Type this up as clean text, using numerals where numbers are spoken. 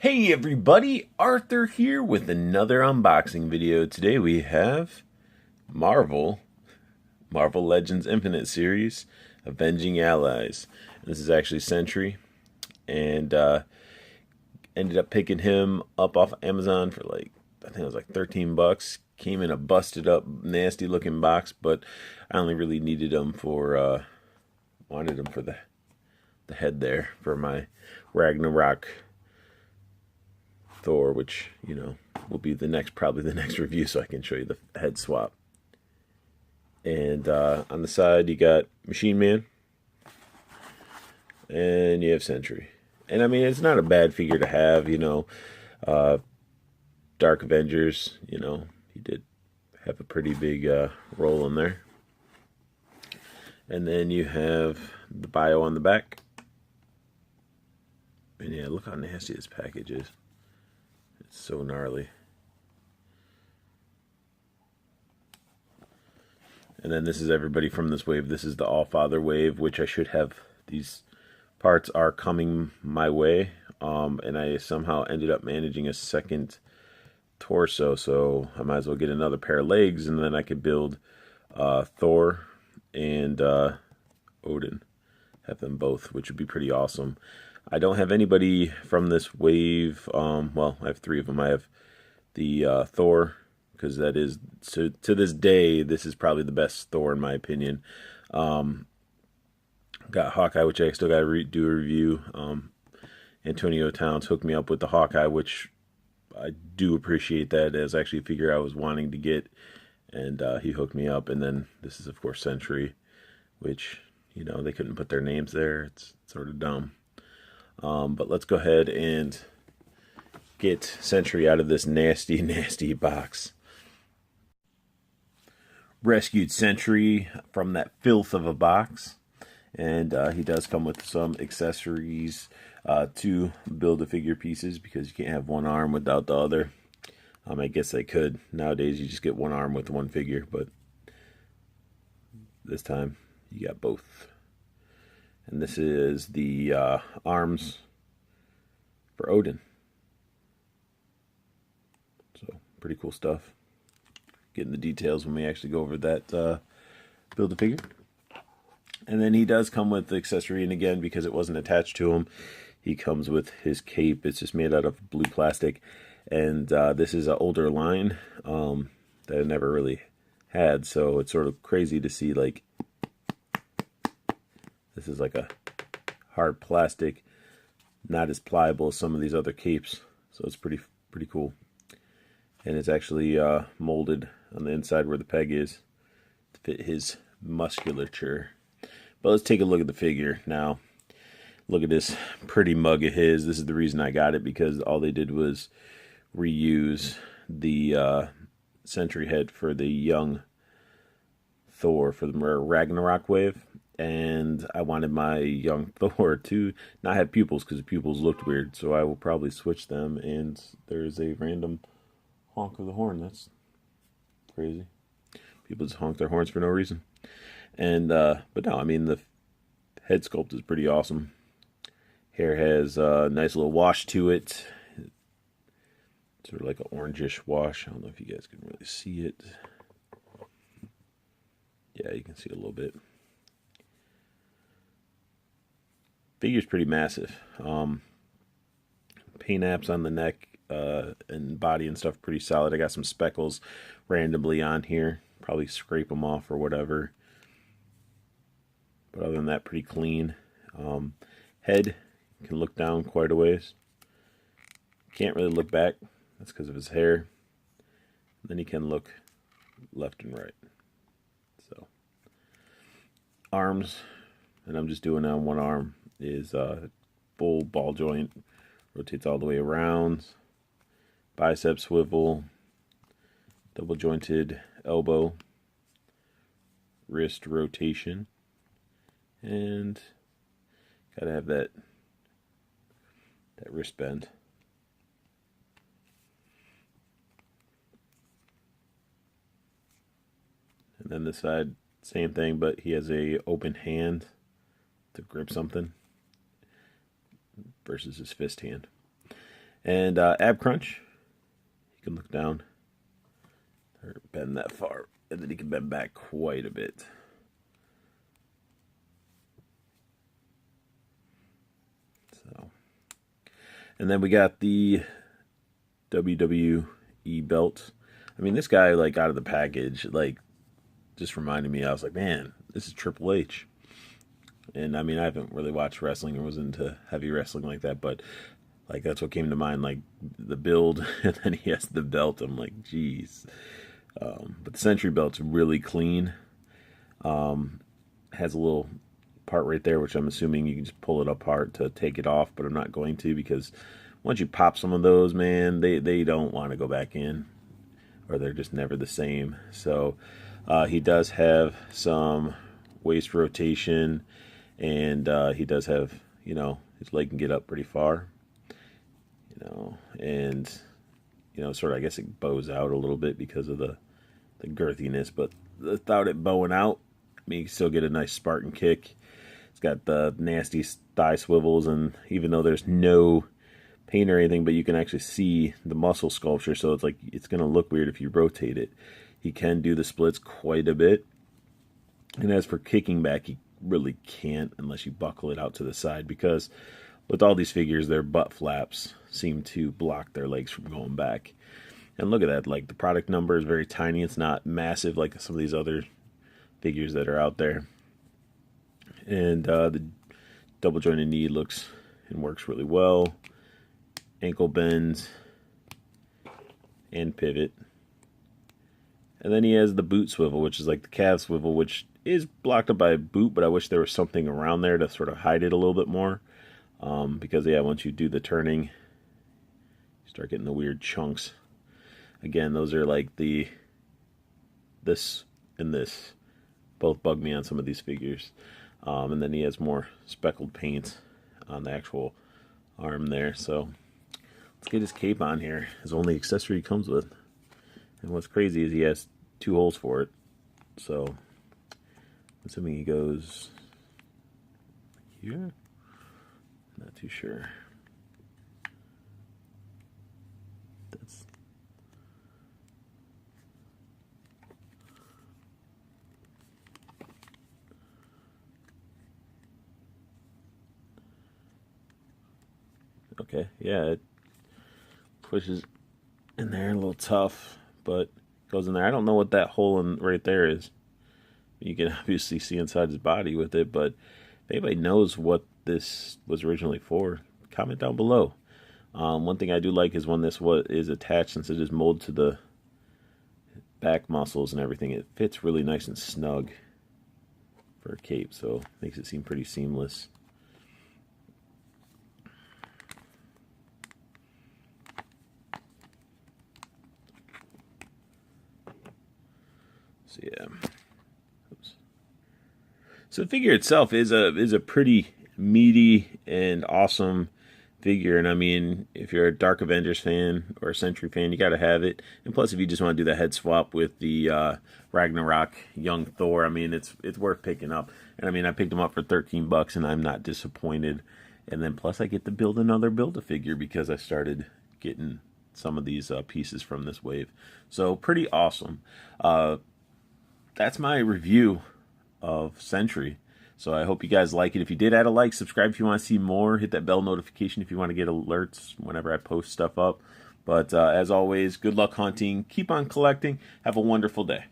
Hey everybody, Arthur here with another unboxing video. Today we have Marvel Legends Infinite Series, Avenging Allies. This is actually Sentry, and ended up picking him up off Amazon for I think it was like 13 bucks. Came in a busted up, nasty looking box, but I only really needed him for, wanted him for the head there for my Ragnarok Thor, which, will be probably the next review, so I can show you the head swap. And on the side, you got Machine Man, and you have Sentry. And I mean, it's not a bad figure to have, Dark Avengers, he did have a pretty big role in there. And then you have the bio on the back. And yeah, look how nasty this package is. It's so gnarly. And then this is everybody from this wave. This is the All-Father wave, which I should have. These parts are coming my way. And I somehow ended up managing a second torso, so I might as well get another pair of legs, and then I could build Thor and Odin. Have them both, which would be pretty awesome. I don't have anybody from this wave. Well, I have three of them. I have the Thor, because that is, to this day, this is probably the best Thor in my opinion. Got Hawkeye, which I still got to do a review. Antonio Towns hooked me up with the Hawkeye, which I do appreciate that. As actually a figure I was wanting to get, and he hooked me up. And then this is, of course, Sentry, which, they couldn't put their names there. It's sort of dumb. But let's go ahead and get Sentry out of this nasty, nasty box. Rescued Sentry from that filth of a box. And he does come with some accessories to build the figure pieces, because you can't have one arm without the other. I guess they could. Nowadays, you just get one arm with one figure, but this time you got both. And this is the arms for Odin. So, pretty cool stuff. Getting the details when we actually go over that Build-A-Figure. And then he does come with the accessory, and again, because it wasn't attached to him, he comes with his cape. It's just made out of blue plastic. And this is an older line that I never really had, so it's sort of crazy to see, this is like a hard plastic, not as pliable as some of these other capes, so it's pretty cool. And it's actually molded on the inside where the peg is to fit his musculature. But let's take a look at the figure now. Look at this pretty mug of his. This is the reason I got it, because all they did was reuse the Sentry head for the young Thor for the Ragnarok wave. And I wanted my young Thor to not have pupils, because the pupils looked weird. So I will probably switch them. And there's a random honk of the horn. That's crazy. People just honk their horns for no reason. And but no, I mean, the head sculpt is pretty awesome. Hair has a nice little wash to it. Sort of like an orangish wash. I don't know if you guys can really see it. Yeah, you can see it a little bit. Figure's pretty massive. Paint apps on the neck and body and stuff pretty solid. I got some speckles randomly on here. Probably scrape them off or whatever. But other than that, pretty clean. Head, you can look down quite a ways. Can't really look back. That's because of his hair. And then you can look left and right. So, arms, and I'm just doing it on one arm, is full ball joint. Rotates all the way around. Bicep swivel. Double jointed elbow. Wrist rotation. And gotta have that wrist bend. And then this side, same thing, but he has a open hand to grip something versus his fist hand. And ab crunch, you can look down or bend that far, and then you can bend back quite a bit. So, and then we got the WWE belt. I mean, this guy, like, out of the package, like, just reminded me, I was like, man, this is Triple H. And I mean, I haven't really watched wrestling or was into heavy wrestling like that, but like that's what came to mind, like the build, and then he has the belt. I'm like, geez. But the Sentry belt's really clean. Has a little part right there, which I'm assuming you can just pull it apart to take it off, but I'm not going to, because once you pop some of those, man, they don't want to go back in, or they're just never the same. So he does have some waist rotation, and he does have, you know, his leg can get up pretty far, you know, and, you know, sort of, I guess it bows out a little bit because of the girthiness, but without it bowing out, I mean, you can still get a nice Spartan kick. It's got the nasty thigh swivels, and even though there's no paint or anything, but you can actually see the muscle sculpture, so it's like, it's going to look weird if you rotate it. He can do the splits quite a bit, and as for kicking back, he really can't unless you buckle it out to the side, because with all these figures, their butt flaps seem to block their legs from going back. And look at that, like the product number is very tiny. It's not massive like some of these other figures that are out there. And the double jointed knee looks and works really well. Ankle bends and pivot. And then he has the boot swivel, which is like the calf swivel, which is blocked up by a boot, but I wish there was something around there to sort of hide it a little bit more. Because, yeah, once you do the turning, you start getting the weird chunks. Again, those are like this and this. Both bug me on some of these figures. And then he has more speckled paint on the actual arm there. So let's get his cape on here. His only accessory he comes with. And what's crazy is he has 2 holes for it. So assuming he goes here. Not too sure. That's okay, yeah, it pushes in there a little tough, but goes in there. I don't know what that hole in right there is. You can obviously see inside his body with it, but if anybody knows what this was originally for, comment down below. One thing I do like is when this is attached, since it is molded to the back muscles and everything, it fits really nice and snug for a cape, so it makes it seem pretty seamless. So yeah. Oops. So the figure itself is a pretty meaty and awesome figure, and I mean, if you're a Dark Avengers fan or a Sentry fan, you gotta have it. And plus, if you just want to do the head swap with the Ragnarok young Thor, I mean, it's worth picking up. And I mean, I picked him up for $13, and I'm not disappointed. And then plus, I get to build another Build-A-Figure because I started getting some of these pieces from this wave. So pretty awesome. That's my review of Sentry. So I hope you guys like it. If you did, add a like, subscribe if you want to see more, hit that bell notification if you want to get alerts whenever I post stuff up. But as always, good luck hunting, keep on collecting, have a wonderful day.